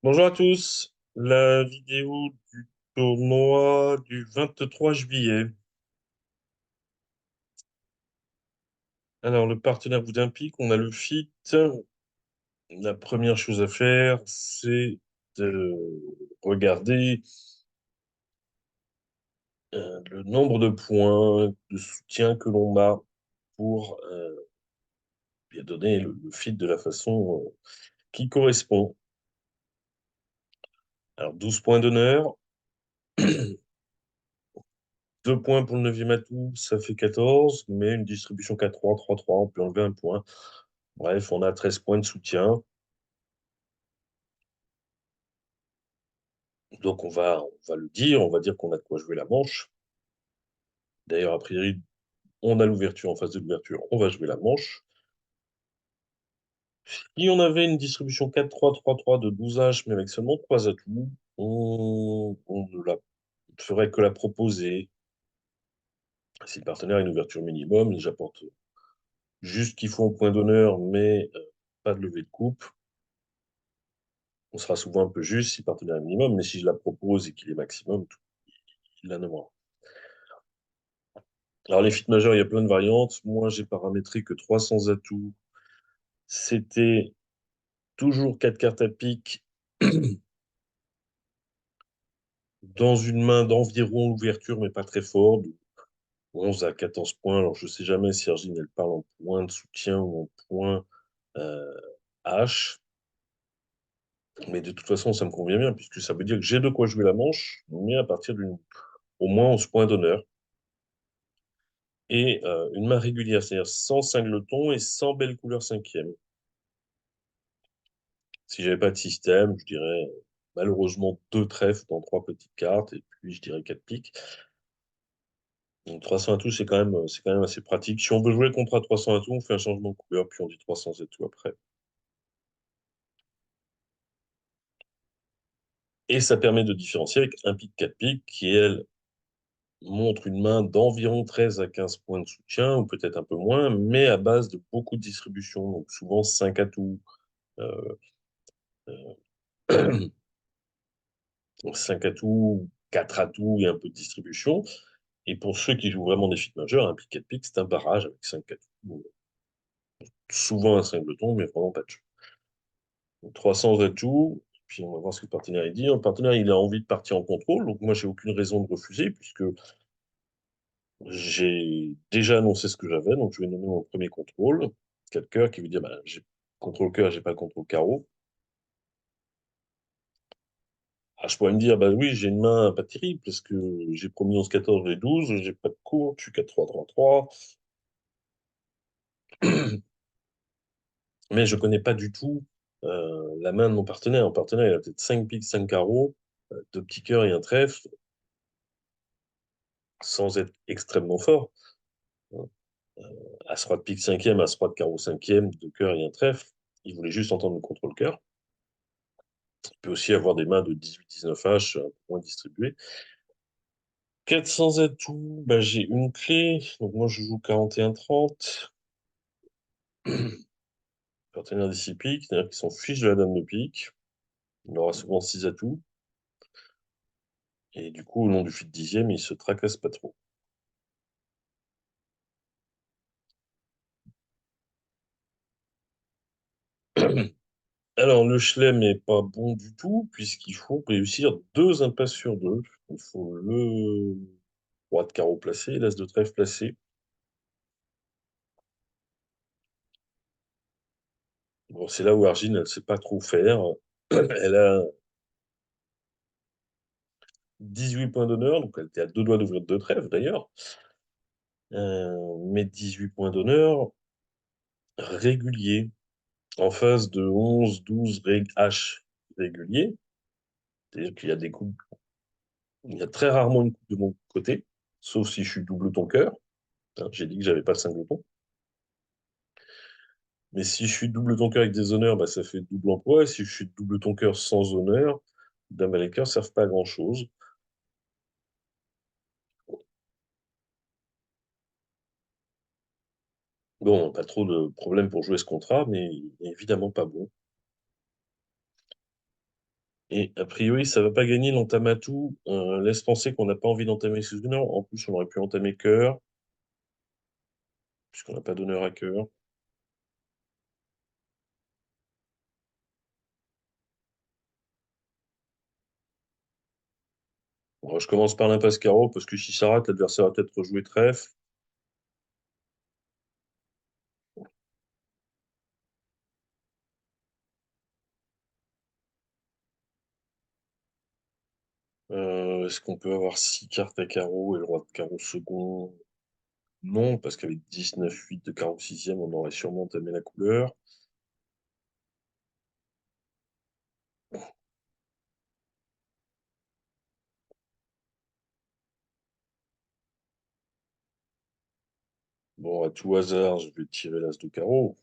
Bonjour à tous. La vidéo du tournoi du 23 juillet. Alors, le partenaire Boudimpic, on a le FIT. La première chose à faire, c'est de regarder le nombre de points de soutien que l'on a pour bien donner le FIT de la façon qui correspond. Alors, 12 points d'honneur, 2 points pour le 9e atout, ça fait 14, mais une distribution 4-3, 3-3, on peut enlever un point. Bref, on a 13 points de soutien. Donc on va le dire, on va dire qu'on a de quoi jouer la manche. D'ailleurs, a priori, on a l'ouverture en face de l'ouverture, on va jouer la manche. Si on avait une distribution 4-3, 3-3 de 12 H, mais avec seulement 3 atouts, on ne la ferait que la proposer. Si le partenaire a une ouverture minimum, j'apporte juste ce qu'il faut en point d'honneur, mais pas de levée de coupe. On sera souvent un peu juste si le partenaire est minimum, mais si je la propose et qu'il est maximum, il la nommera. Alors, les feats majeurs, il y a plein de variantes. Moi, j'ai paramétré que 300 atouts. C'était toujours 4 cartes à pique dans une main d'environ l'ouverture, mais pas très fort, de 11 à 14 points. Alors, je ne sais jamais si Argine, elle parle en point de soutien ou en point euh, H. Mais de toute façon, ça me convient bien, puisque ça veut dire que j'ai de quoi jouer la manche, mais à partir d'une au moins 11 points d'honneur. Et une main régulière, c'est-à-dire sans singleton et sans belle couleur cinquième. Si j'avais pas de système, je dirais malheureusement 2 trèfles dans 3 petites cartes, et puis je dirais 4 piques. Donc 300 atouts, c'est quand même assez pratique. Si on veut jouer contre 300 atouts, on fait un changement de couleur, puis on dit 300 atouts après. Et ça permet de différencier avec un pique 4 piques, qui, elle, montre une main d'environ 13 à 15 points de soutien, ou peut-être un peu moins, mais à base de beaucoup de distributions, donc souvent 5 atouts, euh, euh, 5 atouts, 4 atouts et un peu de distribution. Et pour ceux qui jouent vraiment des feats majeurs, un pick 4 pick, c'est un barrage avec 5 atouts. Souvent un singleton, mais vraiment pas de jeu. Donc, 300 atouts, puis on va voir ce que le partenaire il dit. Le partenaire, il a envie de partir en contrôle, donc moi, j'ai aucune raison de refuser, puisque j'ai déjà annoncé ce que j'avais, donc je vais nommer mon premier contrôle. 4 cœurs qui veut dire, bah, j'ai contrôle cœur, j'ai pas contrôle carreau. Ah, je pourrais me dire, bah oui, j'ai une main pas terrible, parce que j'ai promis 11-14, j'ai 12, j'ai pas de courte, je suis 4-3-3-3. Mais je connais pas du tout la main de mon partenaire. Mon partenaire, il a peut-être 5 piques, 5 carreaux, 2 petits cœurs et un trèfle, sans être extrêmement fort, hein. As-roi de pique cinquième, as-roi de carreau cinquième, 2 cœurs et un trèfle. Il voulait juste entendre le contrôle-cœur. Il peut aussi avoir des mains de 18-19 H, un peu moins distribuées. 400 atouts, bah, j'ai une clé. Donc moi, je joue 41-30. Partenaire des 6 piques, c'est-à-dire qu'ils s'en fichent de la dame de pique. Il aura souvent 6 atouts. Et du coup, au nom du fit dixième, il se tracasse pas trop. Alors, le chelem n'est pas bon du tout, puisqu'il faut réussir 2 impasses sur 2. Il faut le roi de carreau placé, l'as de trèfle placé. Bon, c'est là où Argine, elle ne sait pas trop faire. Elle a 18 points d'honneur, donc elle était à 2 doigts d'ouvrir 2 trèfles d'ailleurs. Mais 18 points d'honneur réguliers, en face de 11, 12 H réguliers. C'est-à-dire qu'il y a des coups, il y a très rarement une coupe de mon côté, sauf si je suis double ton cœur. Hein, j'ai dit que j'avais pas de singleton. Mais si je suis double ton cœur avec des honneurs, bah, ça fait double emploi. Et si je suis double ton cœur sans honneur, dame et les cœurs servent pas à grand-chose. Bon, pas trop de problèmes pour jouer ce contrat, mais il est évidemment pas bon. Et a priori, ça va pas gagner l'entame à tout. Laisse penser qu'on n'a pas envie d'entamer sous une heure. En plus, on aurait pu entamer cœur, puisqu'on n'a pas d'honneur à cœur. Bon, je commence par l'impasse carreau, parce que si ça rate, l'adversaire va peut-être rejouer trèfle. Est-ce qu'on peut avoir 6 cartes à carreau et le roi de carreau second? Non, parce qu'avec 19-8 de carreau sixième, on aurait sûrement entamé la couleur. Bon, à tout hasard, je vais tirer l'as de carreau.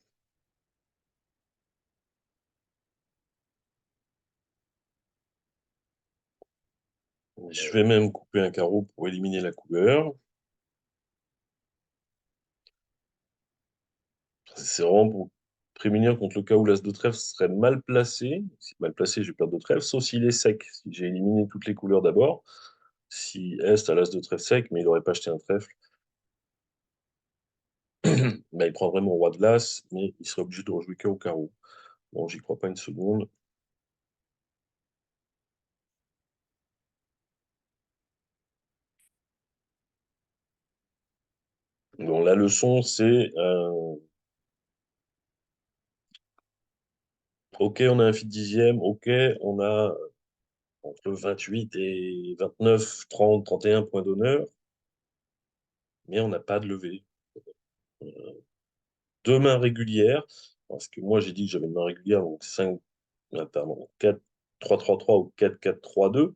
Je vais même couper un carreau pour éliminer la couleur. C'est vraiment pour prémunir contre le cas où l'as de trèfle serait mal placé. Si mal placé, je vais perdre de trèfle, sauf s'il est sec. Si j'ai éliminé toutes les couleurs d'abord. Si Est a l'as de trèfle sec, mais il n'aurait pas acheté un trèfle, bah, il prendrait mon roi de l'as, mais il serait obligé de rejouer que au carreau. Bon, j'y crois pas une seconde. Bon, la leçon, c'est OK, on a un fit dixième, OK, on a entre 28 et 29, 30, 31 points d'honneur, mais on n'a pas de levée. Deux mains régulières, parce que moi j'ai dit que j'avais une main régulière, donc 5, pardon, 4, 3, 3, 3 ou 4, 4, 3, 2.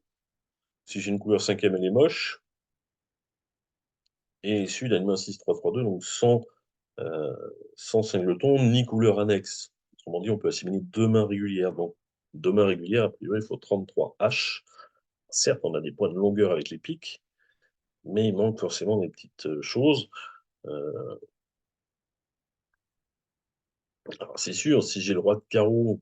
Si j'ai une couleur cinquième, elle est moche. Et celui, il a une main 6, 3, 3, 2, donc euh, sans singleton ni couleur annexe. Autrement dit, on peut assimiler deux mains régulières. Donc, deux mains régulières, a priori, il faut 33 H. Certes, on a des points de longueur avec les pics, mais il manque forcément des petites choses. Euh, alors, c'est sûr, si j'ai le roi de carreau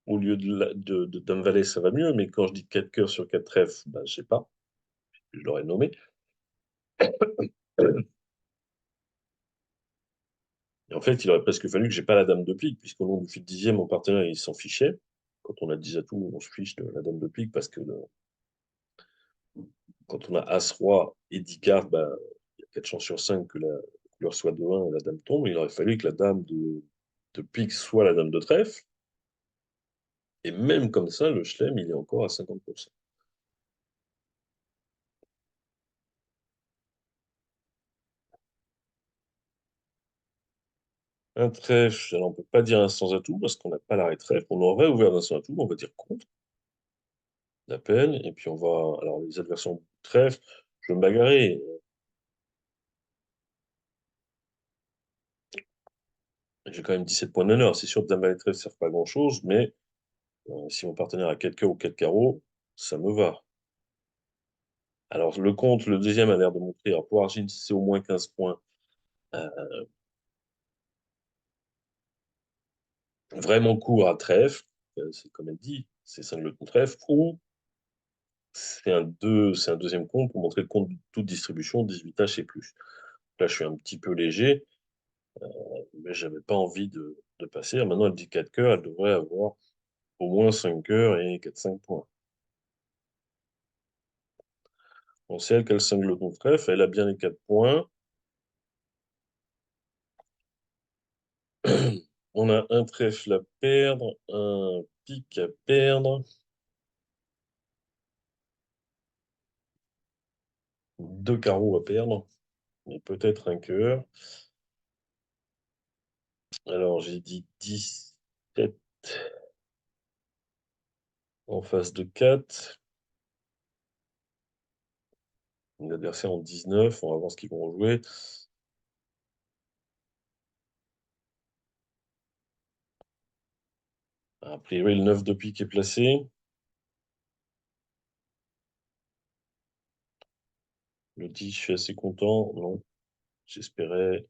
au lieu de Dame Valet, ça va mieux, mais quand je dis 4 cœurs sur 4 trèfles, ben, je sais pas, je l'aurais nommé. Et en fait, il aurait presque fallu que j'ai pas la Dame de pique, puisqu'au long du fil dixième, mon partenaire, il s'en fichait. Quand on a 10 atouts, on se fiche de la Dame de pique, parce que quand on a As-Roi et 10 cartes, ben, il y a 4 chances sur 5 que la couleur soit de 1 et la Dame tombe. Il aurait fallu que la Dame de pique soit la Dame de trèfle. Et même comme ça, le chelem, il est encore à 50%. Un trèfle, alors on peut pas dire un sans atout parce qu'on n'a pas l'arrêt trèfle. On aurait ouvert un sans atout, on va dire contre la peine. Et puis on va. Alors les adversaires trèfle, je vais me bagarrer. J'ai quand même 17 points d'honneur. C'est sûr que dame valet trèfle ne sert pas à grand-chose, mais si mon partenaire a 4 cœurs ou 4 carreaux, ça me va. Alors le compte, le deuxième a l'air de montrer. Alors pour Argine, c'est au moins 15 points. euh, Vraiment court à trèfle. C'est comme elle dit, c'est 5 le trèfle. Ou c'est un deuxième compte pour montrer le compte de toute distribution, 18 H et plus. Là, je suis un petit peu léger, mais j'avais pas envie de passer. Maintenant, elle dit 4 cœurs, elle devrait avoir au moins 5 cœurs et 4-5 points. On sait elle qu'elle cingle ton trèfle, elle a bien les 4 points. On a un trèfle à perdre, un pic à perdre, deux carreaux à perdre, et peut-être un cœur. Alors, j'ai dit 17 en face de 4. L'adversaire en 19, on va voir ce qu'ils vont jouer. A priori, le 9 de pique est placé. Le 10, je suis assez content. Non, j'espérais.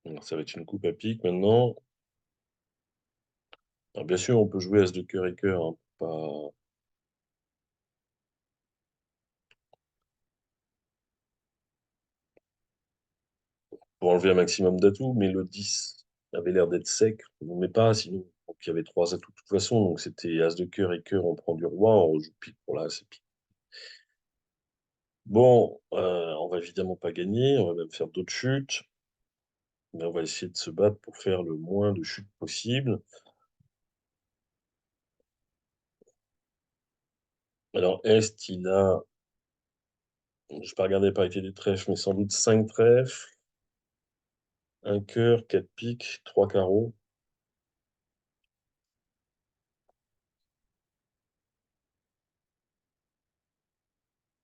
Alors, ça va être une coupe à pique maintenant. Alors, bien sûr, on peut jouer as de cœur et cœur, hein, pour enlever un maximum d'atouts, mais le 10 avait l'air d'être sec. On ne met pas, sinon. Donc, il y avait trois atouts de toute façon, donc c'était as de cœur et cœur, on prend du roi, on rejoue pique pour là, c'est pique. Bon, on va évidemment pas gagner, on va même faire d'autres chutes, mais on va essayer de se battre pour faire le moins de chutes possible. Alors, Est, il a, je ne vais pas regarder la parité des trèfles, mais sans doute 5 trèfles, un cœur, 4 piques, 3 carreaux.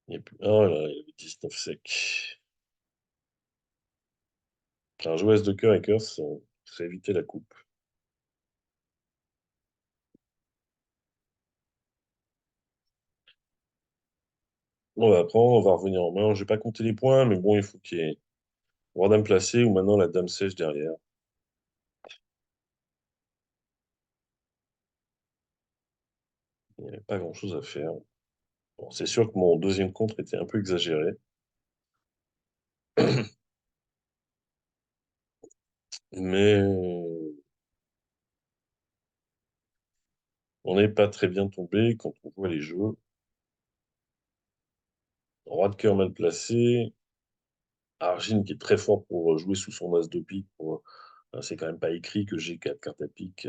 Il y a plus... Oh là, il y avait 19 secs. Un joueur de cœur et cœur, ça éviter la coupe. Bon, bah, après, on va revenir en main. Je vais pas compter les points, mais bon, il faut qu'il y ait roi dame placé ou maintenant la dame sèche derrière. Il n'y avait pas grand-chose à faire. Bon, c'est sûr que mon deuxième contre était un peu exagéré, mais on n'est pas très bien tombé quand on voit les jeux. Roi de cœur mal placé. Argine qui est très fort pour jouer sous son as de pique. C'est quand même pas écrit que j'ai 4 cartes à pique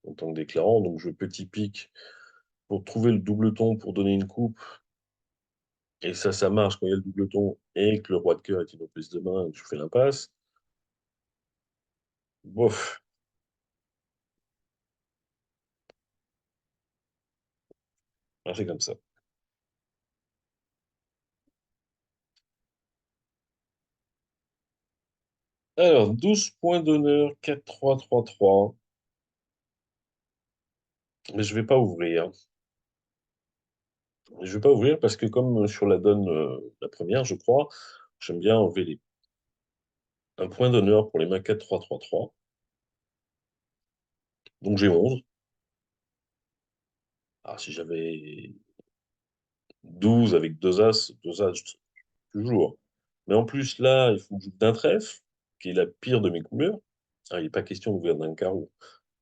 en tant que déclarant. Donc je petit pique pour trouver le double ton pour donner une coupe. Et ça marche quand il y a le double ton et que le roi de cœur est une prise de main et que je fais l'impasse. Bof, c'est comme ça. Alors, 12 points d'honneur, 4-3-3-3. Mais je vais pas ouvrir. Je vais pas ouvrir parce que comme sur la donne, la première, je crois, j'aime bien enlever un point d'honneur pour les mains 4-3-3-3. Donc j'ai 11. Ah, si j'avais 12 avec deux as, toujours. Mais en plus, là, il faut que je joue d'un trèfle, qui est la pire de mes couleurs. Ah, il n'est pas question d'ouvrir d'un carreau,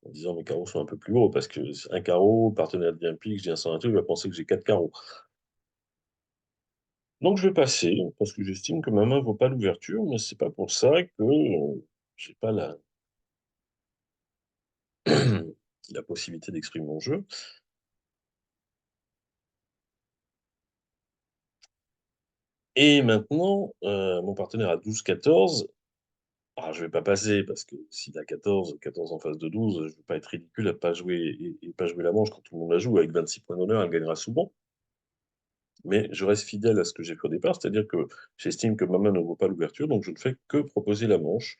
en disant mes carreaux sont un peu plus hauts, parce que un carreau, partenaire devient pique, je dis un 121, il va penser que j'ai quatre carreaux. Donc je vais passer, parce que j'estime que ma main ne vaut pas l'ouverture, mais c'est pas pour ça que j'ai pas la possibilité d'exprimer mon jeu. Et maintenant, mon partenaire a 12-14. Ah, je vais pas passer parce que s'il a 14 en face de 12, je ne vais pas être ridicule à pas jouer et pas jouer la manche quand tout le monde la joue. Avec 26 points d'honneur, elle gagnera souvent. Mais je reste fidèle à ce que j'ai fait au départ, c'est-à-dire que j'estime que ma main ne vaut pas l'ouverture, donc je ne fais que proposer la manche.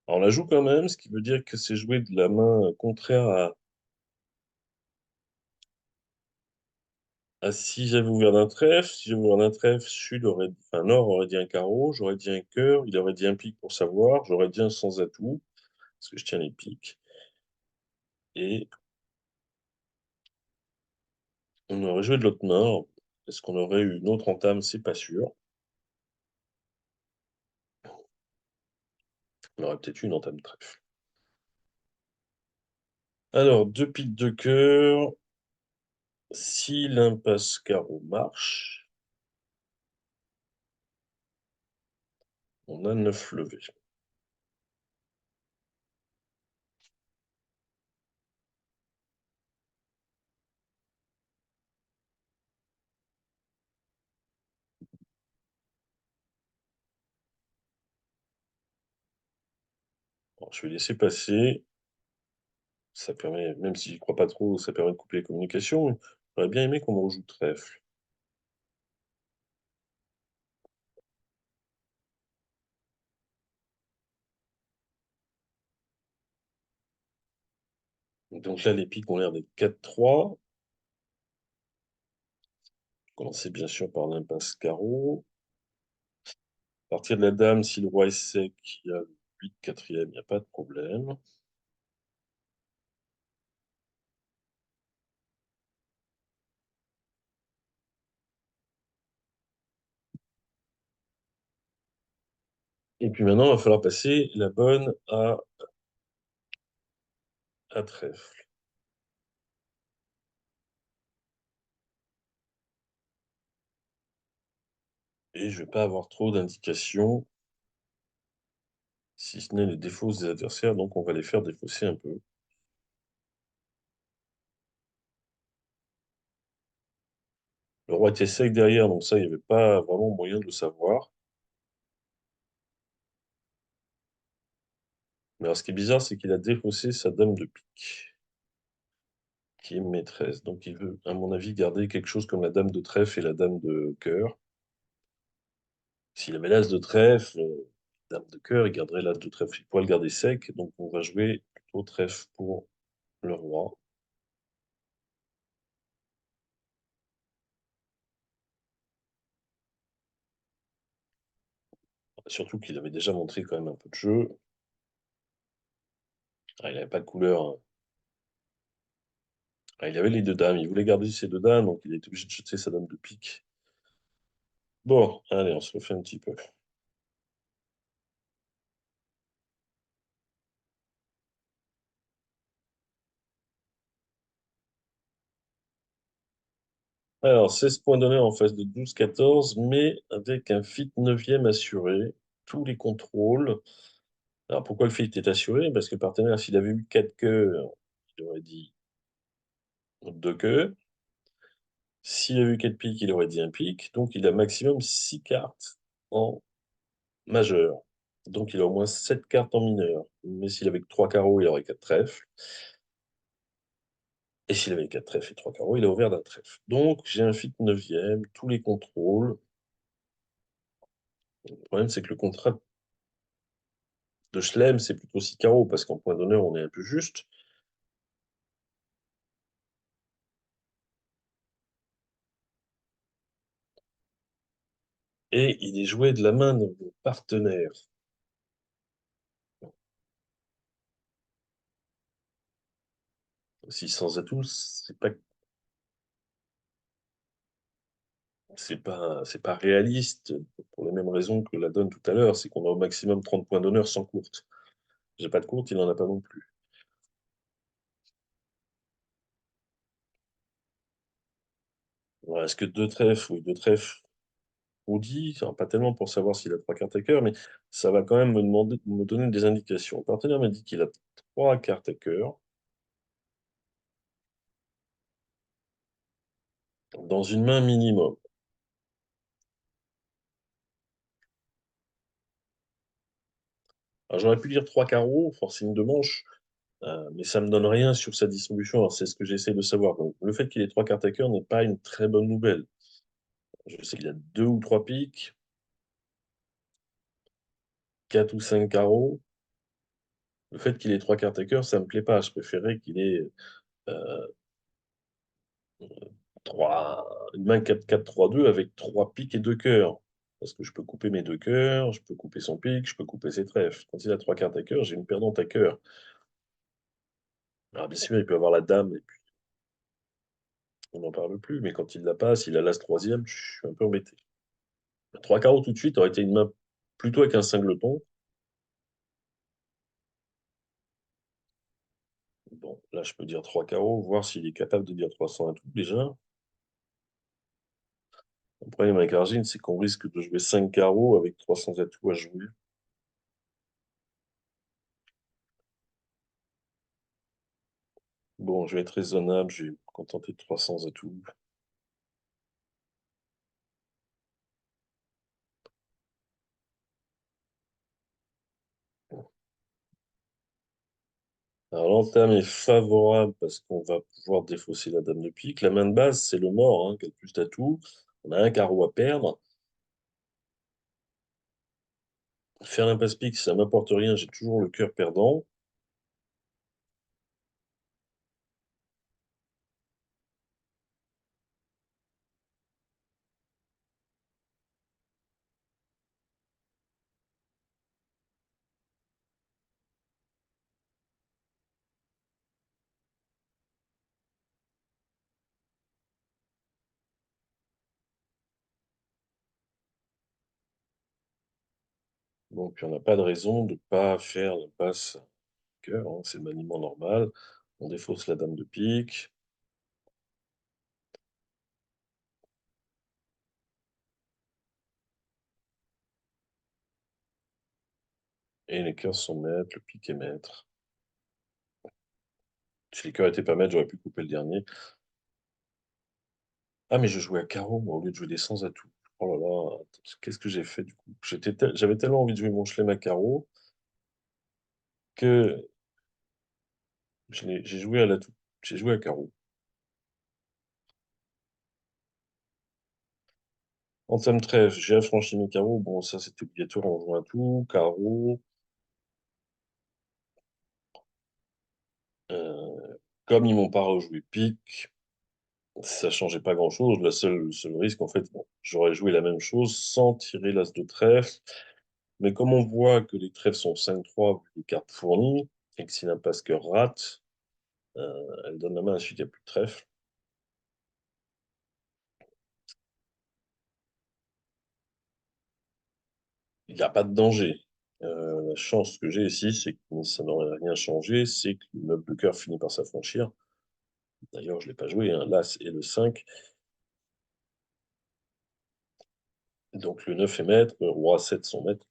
Alors, on la joue quand même, ce qui veut dire que c'est jouer de la main contraire à si j'avais ouvert d'un trèfle. Si j'avais ouvert d'un trèfle, Sud aurait, enfin, Nord aurait dit un carreau, j'aurais dit un cœur, il aurait dit un pique pour savoir, j'aurais dit un sans atout, parce que je tiens les piques. Et on aurait joué de l'autre main. Est-ce qu'on aurait eu une autre entame? C'est pas sûr. On aurait peut-être eu une entame trèfle. Alors, deux piques de cœur. Si l'impasse carreau marche, on a 9 levées. Alors, je vais laisser passer. Ça permet, même si j'y crois pas trop, ça permet de couper les communications. J'aurais bien aimé qu'on me rejoue trèfle. Donc là, les piques ont l'air d'être 4-3. Commencer bien sûr par l'impasse carreau. À partir de la dame, si le roi est sec, il y a le 8 quatrième, il n'y a pas de problème. Et puis maintenant, il va falloir passer la bonne à trèfle. Et je ne vais pas avoir trop d'indications, si ce n'est les défauts des adversaires, donc on va les faire défausser un peu. Le roi était sec derrière, donc ça, il n'y avait pas vraiment moyen de le savoir. Mais alors, ce qui est bizarre, c'est qu'il a défaussé sa dame de pique, qui est maîtresse. Donc, il veut, à mon avis, garder quelque chose comme la dame de trèfle et la dame de cœur. S'il avait l'as de trèfle, dame de cœur, il garderait l'as de trèfle. Il pourrait le garder sec, donc on va jouer plutôt trèfle pour le roi. Surtout qu'il avait déjà montré quand même un peu de jeu. Ah, il n'avait pas de couleur, hein. Ah, il avait les deux dames, il voulait garder ses deux dames, donc il était obligé de jeter sa dame de pique. Bon, allez, on se refait un petit peu. Alors, 16 points d'honneur en face de 12-14, mais avec un fit 9e assuré, tous les contrôles. Alors, pourquoi le fit est assuré? Parce que le partenaire, s'il avait eu 4 cœurs, il aurait dit 2 queues. S'il a eu 4 piques, il aurait dit un pique. Donc, il a maximum 6 cartes en majeur. Donc, il a au moins 7 cartes en mineur. Mais s'il avait que 3 carreaux, il aurait 4 trèfles. Et s'il avait 4 trèfles et 3 carreaux, il a ouvert d'un trèfle. Donc, j'ai un fit 9e, tous les contrôles. Le problème, c'est que le contrat de Chelem, c'est plutôt 6 carreaux, parce qu'en point d'honneur, on est un peu juste. Et il est joué de la main de mon partenaire. 600 atouts, c'est pas réaliste, pour les mêmes raisons que la donne tout à l'heure, c'est qu'on a au maximum 30 points d'honneur sans courte. J'ai pas de courte, il n'en a pas non plus. Voilà, est-ce que deux trèfles, oui, deux trèfles, on dit, enfin, pas tellement pour savoir s'il a trois cartes à cœur, mais ça va quand même me donner des indications. Le partenaire m'a dit qu'il a trois cartes à cœur dans une main minimum. Alors, j'aurais pu dire trois carreaux, forcing de manche, mais ça me donne rien sur sa distribution. Alors, c'est ce que j'essaie de savoir. Donc, le fait qu'il ait trois cartes à cœur n'est pas une très bonne nouvelle. Je sais qu'il a deux ou trois piques, quatre ou cinq carreaux. Le fait qu'il ait trois cartes à cœur, ça me plaît pas. Je préférais qu'il ait euh, une main 4-4-3-2 avec trois piques et deux cœurs. Parce que je peux couper mes deux cœurs, je peux couper son pique, je peux couper ses trèfles. Quand il a trois cartes à cœur, j'ai une perdante à cœur. Alors bien sûr, il peut avoir la dame, et puis on n'en parle plus, mais quand il la passe, il a l'as troisième, je suis un peu embêté. Trois carreaux tout de suite aurait été une main plutôt avec un singleton. Bon, là, je peux dire trois carreaux, voir s'il est capable de dire 300 à tout déjà. Le problème avec Argine, c'est qu'on risque de jouer 5 carreaux avec 300 atouts à jouer. Bon, je vais être raisonnable, je vais me contenter de 300 atouts. Alors, l'entame est favorable parce qu'on va pouvoir défausser la dame de pique. La main de base, c'est le mort, hein, qui a le plus d'atouts. On a un carreau à perdre. Faire l'impasse pique, ça m'apporte rien, j'ai toujours le cœur perdant. Donc, on n'a pas de raison de ne pas faire la passe cœur, hein, c'est le maniement normal. On défausse la dame de pique. Et les cœurs sont maîtres, le pique est maître. Si les cœurs étaient pas maîtres, j'aurais pu couper le dernier. Ah, mais je jouais à carreau, moi, au lieu de jouer des sans atouts. Oh là là, qu'est-ce que j'ai fait du coup? J'avais tellement envie de jouer mon chelem à carreau que j'ai joué à l'atout. J'ai joué à carreau. En tome 13, j'ai affranchi mes carreaux. Bon, ça c'était obligatoire en jouant à tout. Carreau. Comme ils m'ont pas rejoué pique, ça changeait pas grand-chose. Le seul risque, en fait, bon, j'aurais joué la même chose sans tirer l'as de trèfle. Mais comme on voit que les trèfles sont 5-3, vu les cartes fournies, et que si l'impasse cœur rate, elle donne la main à celui qui a plus de trèfle. Il n'y a pas de danger. La chance que j'ai ici, c'est que ça n'aurait rien changé, c'est que le meuble de cœur finit par s'affranchir. D'ailleurs, je ne l'ai pas joué, hein. L'As et le 5. Donc le 9 est maître, le roi 7 sont maîtres.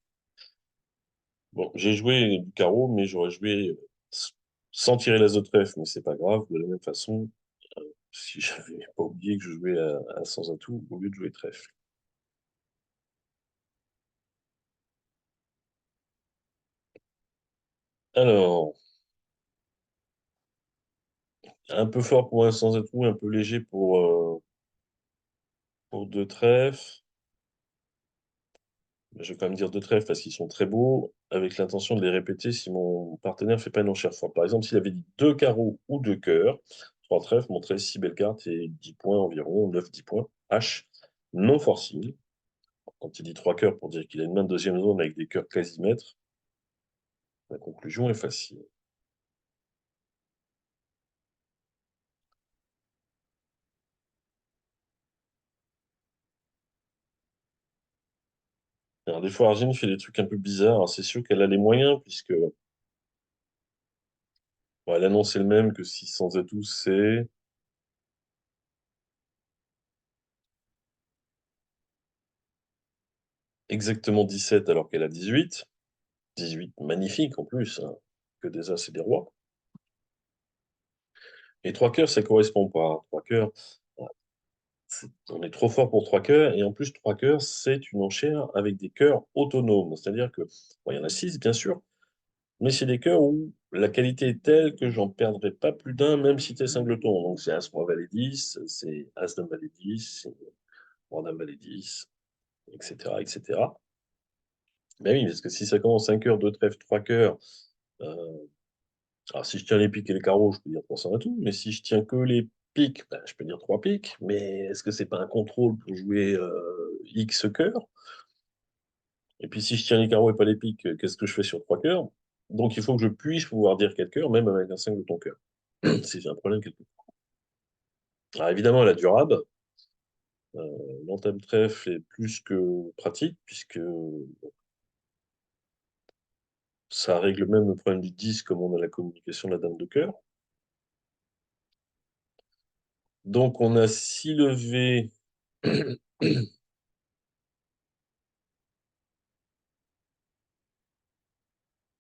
Bon, j'ai joué du carreau, mais j'aurais joué sans tirer l'as de trèfle, mais c'est pas grave. De la même façon, si j'avais pas oublié que je jouais à sans atout au lieu de jouer trèfle. Alors, un peu fort pour un sans atout, un peu léger pour deux trèfles. Je vais quand même dire deux trèfles parce qu'ils sont très beaux, avec l'intention de les répéter si mon partenaire fait pas une enchère forte. Par exemple, s'il avait dit deux carreaux ou deux cœurs, trois trèfles montrait six belles cartes et 10 points environ, 9-10 points. H, non forcing. Quand il dit trois cœurs pour dire qu'il a une main de deuxième zone avec des cœurs quasi-maîtres, la conclusion est facile. Alors, des fois, Argine fait des trucs un peu bizarres. Alors, c'est sûr qu'elle a les moyens, puisque bon, elle annonçait le même que si sans atout, c'est exactement 17 alors qu'elle a 18. 18, magnifique en plus, hein, que des as et des rois. Et trois cœurs, ça correspond pas. Trois cœurs, on est trop fort pour trois cœurs. Et en plus, trois cœurs, c'est une enchère avec des cœurs autonomes. C'est-à-dire que, bon, il y en a six, bien sûr, mais c'est des cœurs où la qualité est telle que j'en perdrai pas plus d'un, même si t'es singleton. Donc, c'est As, Roi, Valet 10, c'est As, Dame, Valet 10, c'est Roi, Dame, Valet 10, etc., etc. Mais oui, parce que si ça commence 5 cœurs, 2 trèfles, 3 cœurs, euh, alors, si je tiens les piques et les carreaux, je peux dire 300 à tout, mais si je tiens que les piques, ben, je peux dire 3 piques. Mais est-ce que c'est pas un contrôle pour jouer X cœurs? Et puis si je tiens les carreaux et pas les piques, qu'est-ce que je fais sur 3 cœurs? Donc il faut que je puisse pouvoir dire 4 cœurs, même avec un 5 de ton cœur. C'est un problème quelque part. Alors évidemment, elle a du rab. L'entame trèfle est plus que pratique, puisque ça règle même le problème du 10 comme on a la communication de la dame de cœur. Donc on a 6 levées.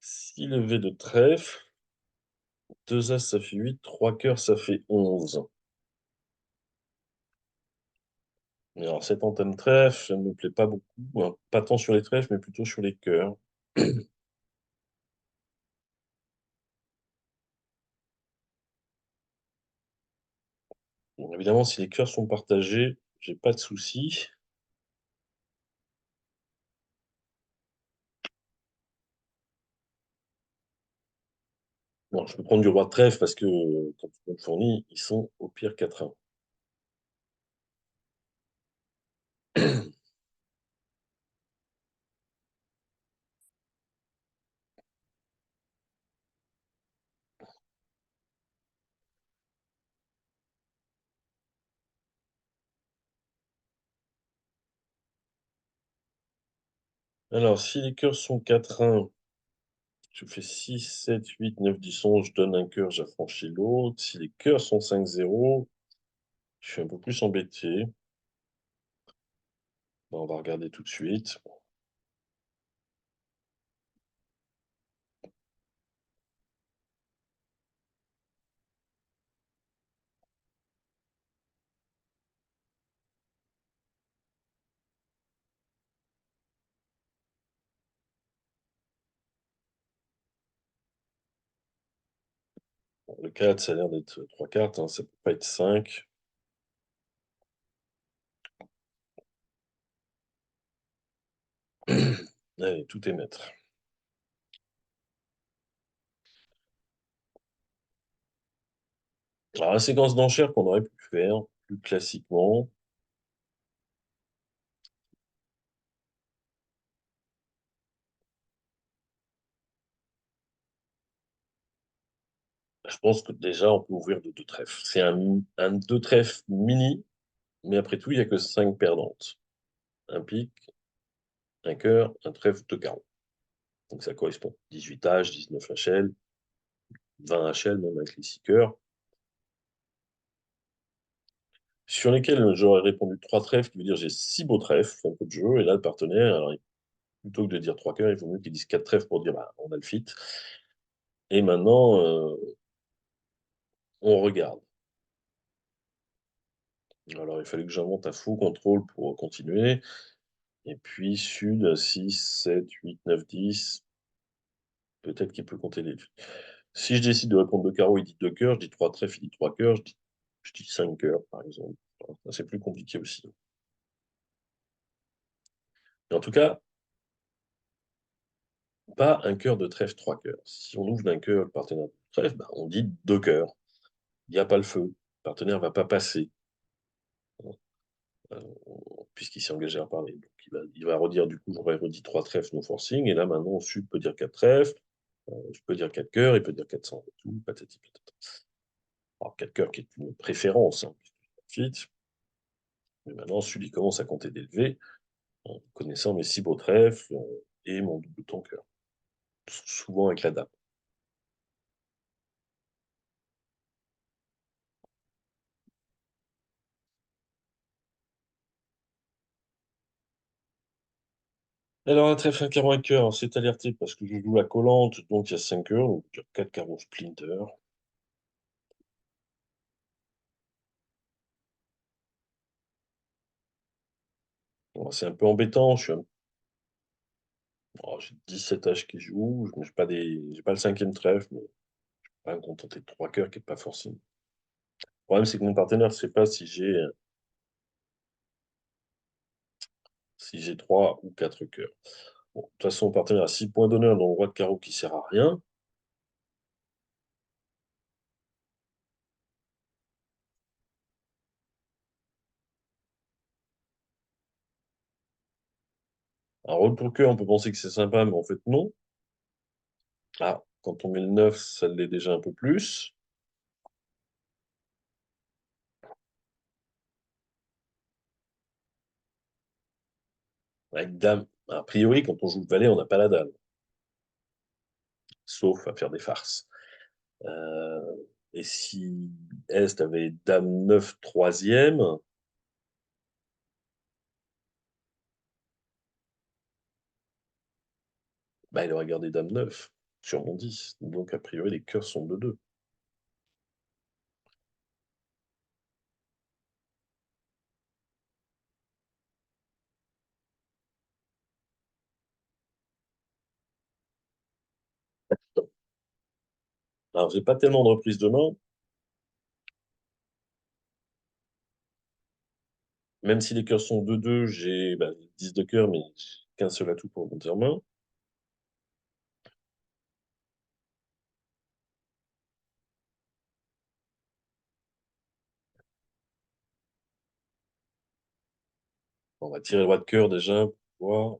6 levées de trèfle. Deux as, ça fait 8. Trois cœurs, ça fait 11. Et alors, cette antenne trèfle, elle ne me plaît pas beaucoup, hein. Pas tant sur les trèfles, mais plutôt sur les cœurs. Bon, évidemment, si les cœurs sont partagés, j'ai pas de souci. Bon, je peux prendre du roi de trèfle parce que quand on me fournit, ils sont au pire 4-1. Alors, si les cœurs sont 4-1, je fais 6, 7, 8, 9, 10, 11, je donne un cœur, j'affranchis l'autre. Si les cœurs sont 5-0, je suis un peu plus embêté. Bon, on va regarder tout de suite. Bon, le 4, ça a l'air d'être 3 cartes, hein, ça peut pas être 5. Allez, tout est maître. Alors, la séquence d'enchères qu'on aurait pu faire plus classiquement, je pense que déjà, on peut ouvrir de deux trèfles. C'est un deux trèfles mini, mais après tout, il n'y a que 5 perdantes. Un pic, un cœur, un trèfle, deux carreaux. Donc ça correspond. 18 H, 19 HL, 20 HL, même avec les 6 cœurs. Sur lesquels j'aurais répondu 3 trèfles, qui veut dire j'ai 6 beaux trèfles, c'est un peu de jeu. Et là, le partenaire, alors, plutôt que de dire 3 cœurs, il vaut mieux qu'il dise 4 trèfles pour dire bah, on a le fit. Et maintenant, on regarde. Alors, il fallait que j'invente un faux contrôle pour continuer. Et puis, sud, 6, 7, 8, 9, 10. Peut-être qu'il peut compter les. Si je décide de répondre deux carreaux, il dit deux cœurs. Je dis trois trèfles, il dit trois cœurs. Je dis 5 cœurs, par exemple. Voilà. C'est plus compliqué aussi. Mais en tout cas, pas un cœur de trèfle, trois cœurs. Si on ouvre d'un cœur le partenaire de trèfle, bah, on dit deux cœurs. Il n'y a pas le feu. Le partenaire ne va pas passer, euh, puisqu'il s'est engagé à parler. Donc, il va redire, du coup, j'aurais redit trois trèfles, no forcing. Et là, maintenant, sud peut dire quatre trèfles. Je peux dire quatre cœurs, il peut dire 400 et tout, patati patata. Alors, quatre cœurs qui est une préférence, hein, fit. Mais maintenant, celui commence à compter d'élever, en connaissant mes six beaux trèfles et mon double ton cœur. Souvent avec la dame. Alors, un trèfle, un carreau, un cœur, c'est alerté parce que je joue la collante, donc il y a 5 cœurs, donc il y a 4 carreaux splinter. Bon, c'est un peu embêtant, j'ai 17 H qui jouent, je n'ai pas j'ai pas le cinquième trèfle, mais je peux pas me contenter de 3 cœurs qui n'est pas forcément. Le problème, c'est que mon partenaire ne sait pas si j'ai 3 ou 4 cœurs. Bon, de toute façon, mon partenaire a 6 points d'honneur dans le roi de carreau qui sert à rien. Un rôle pour cœur, on peut penser que c'est sympa, mais en fait, non. Ah, quand on met le 9, ça l'est déjà un peu plus. Avec dame, a priori, quand on joue le valet, on n'a pas la dame, sauf à faire des farces. Euh, et si Est avait dame 9 troisième, bah, il aurait gardé dame 9 sur mon 10. Donc, a priori, les cœurs sont de 2. Alors, j'ai pas tellement de reprise de main, même si les cœurs sont de 2, j'ai 10 de cœur, mais qu'un seul atout pour monter en main. On va tirer le roi de cœur déjà pour voir.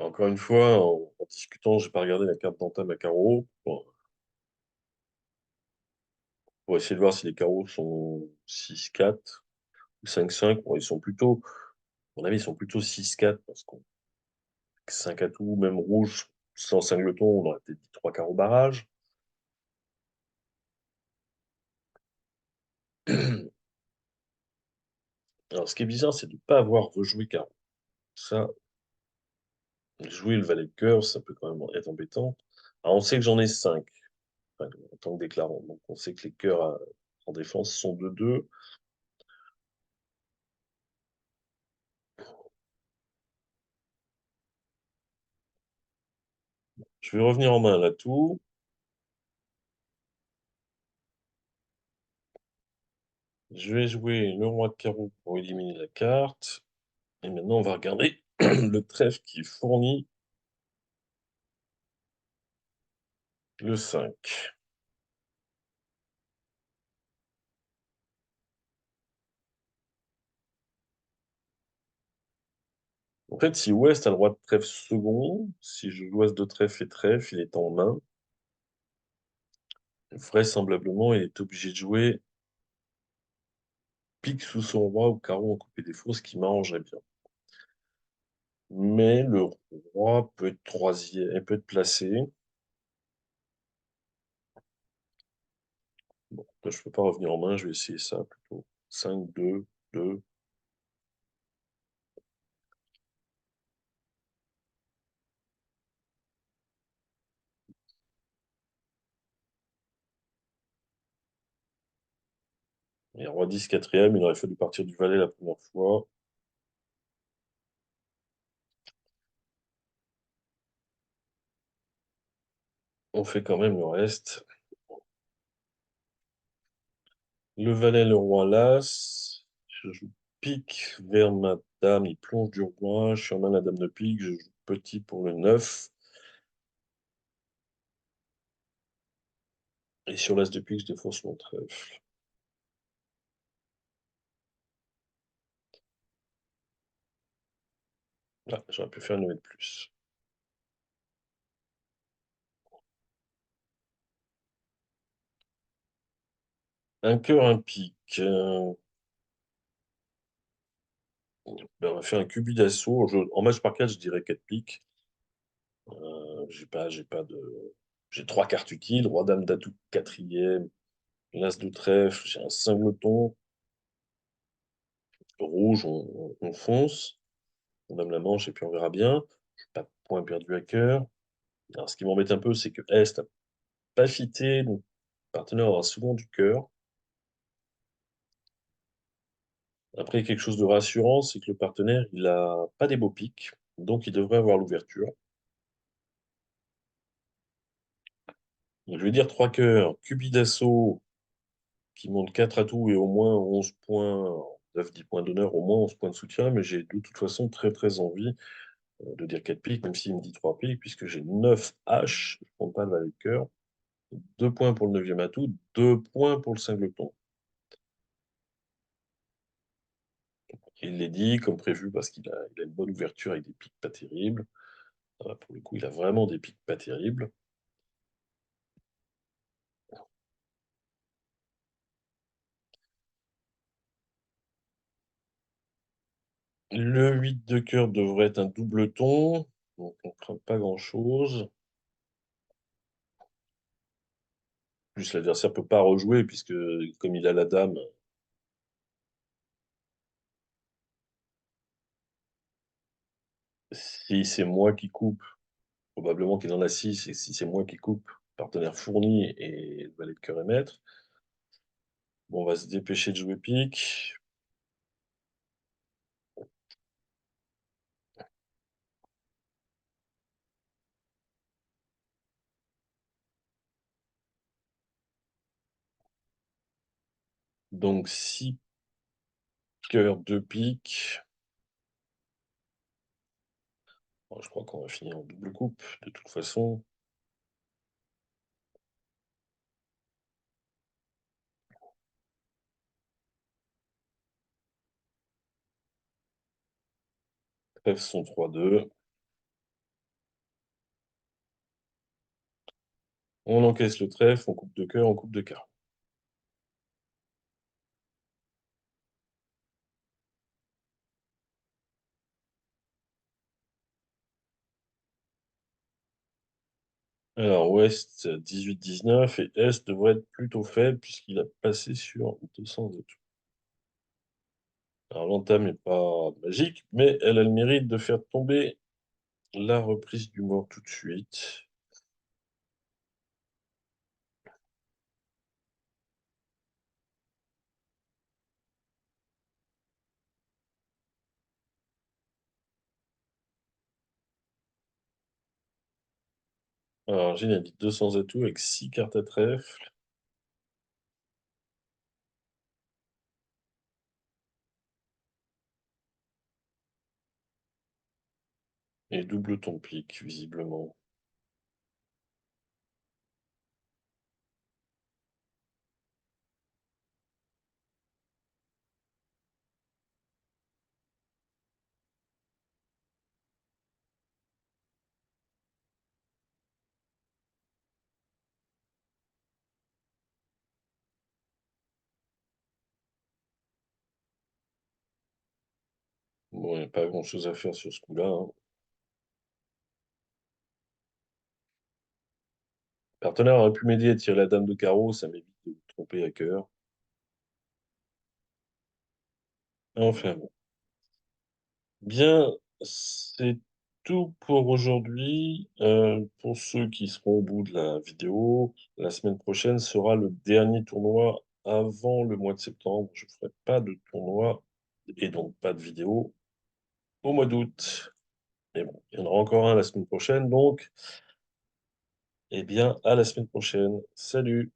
Encore une fois, en discutant, j'ai pas regardé la carte d'entame à carreaux. Bon, pour essayer de voir si les carreaux sont 6-4 ou 5-5. Bon, ils sont plutôt, à mon avis, ils sont plutôt 6-4 parce qu'on 5 atouts, même rouge, sans singleton, on aurait peut-être dit 3 carreaux barrage. Alors, ce qui est bizarre, c'est de ne pas avoir rejoué carreau. Ça, jouer le valet de cœur, ça peut quand même être embêtant. Alors, on sait que j'en ai 5 en tant que déclarant. Donc, on sait que les cœurs en défense sont de 2. Je vais revenir en main là tout. Je vais jouer le roi de carreau pour éliminer la carte. Et maintenant, on va regarder le trèfle qui est fourni, le 5. En fait, si Ouest a le roi de trèfle second, si je joue As de trèfle et trèfle, il est en main. Vraisemblablement, il est obligé de jouer pique sous son roi ou carreau en coupé des fours, ce qui m'arrangerait bien. Mais le roi peut être troisième, elle peut être placé. Bon, là, je ne peux pas revenir en main, je vais essayer ça plutôt. 5, 2, 2. Et roi 10, quatrième, il aurait fallu partir du valet la première fois. On fait quand même le reste. Le valet, le roi, l'as. Je joue pique vers ma dame, il plonge du roi. Je suis en main la dame de pique, je joue petit pour le 9. Et sur l'as de pique, je défonce mon trèfle. Ah, j'aurais pu faire une levée de plus. Un cœur, un pique. Ben, on va faire un cubi d'assaut. En match par 4, je dirais 4 piques. J'ai pas de. J'ai 3 cartes utiles. Roi, dame d'atout, quatrième. L'as de trèfle. J'ai un singleton. Rouge, on fonce. On dame la manche et puis on verra bien. Pas de point perdu à cœur. Alors, ce qui m'embête un peu, c'est que Est n'a pas fité. Donc, le partenaire aura souvent du cœur. Après, quelque chose de rassurant, c'est que le partenaire, il a pas des beaux pics. Donc, il devrait avoir l'ouverture. Donc, je vais dire 3 cœurs. Cubi d'assaut qui monte 4 atouts et au moins 11 points, 9-10 points d'honneur, au moins 11 points de soutien, mais j'ai de toute façon très très envie de dire 4 piques, même s'il me dit 3 piques, puisque j'ai 9 H, je ne compte pas le valet de cœur, 2 points pour le neuvième atout, 2 points pour le singleton. Il l'est dit, comme prévu, parce il a une bonne ouverture avec des piques pas terribles. Pour le coup, il a vraiment des piques pas terribles. Le 8 de cœur devrait être un double ton, donc on ne craint pas grand-chose. Plus l'adversaire ne peut pas rejouer, puisque comme il a la dame, si c'est moi qui coupe, probablement qu'il en a 6, et si c'est moi qui coupe, partenaire fourni et le valet de cœur et maître. Bon, on va se dépêcher de jouer pique. Donc 6 cœurs, 2 piques. Bon, je crois qu'on va finir en double coupe, de toute façon. Trèfle son 3-2. On encaisse le trèfle, on coupe de cœur, on coupe de carreau. Alors, ouest 18-19 et est devrait être plutôt faible puisqu'il a passé sur 200 atouts. Alors, l'entame n'est pas magique, mais elle a le mérite de faire tomber la reprise du mort tout de suite. Alors, j'ai dit 200 atouts avec 6 cartes à trèfle et double ton pique, visiblement. Bon, il n'y a pas grand-chose à faire sur ce coup-là, hein. Le partenaire aurait pu m'aider à tirer la dame de carreau, ça m'évite de me tromper à cœur. Enfin bon. Bien, c'est tout pour aujourd'hui. Pour ceux qui seront au bout de la vidéo, la semaine prochaine sera le dernier tournoi avant le mois de septembre. Je ne ferai pas de tournoi et donc pas de vidéo au mois d'août. Mais bon, il y en aura encore un la semaine prochaine, donc, eh bien, à la semaine prochaine. Salut!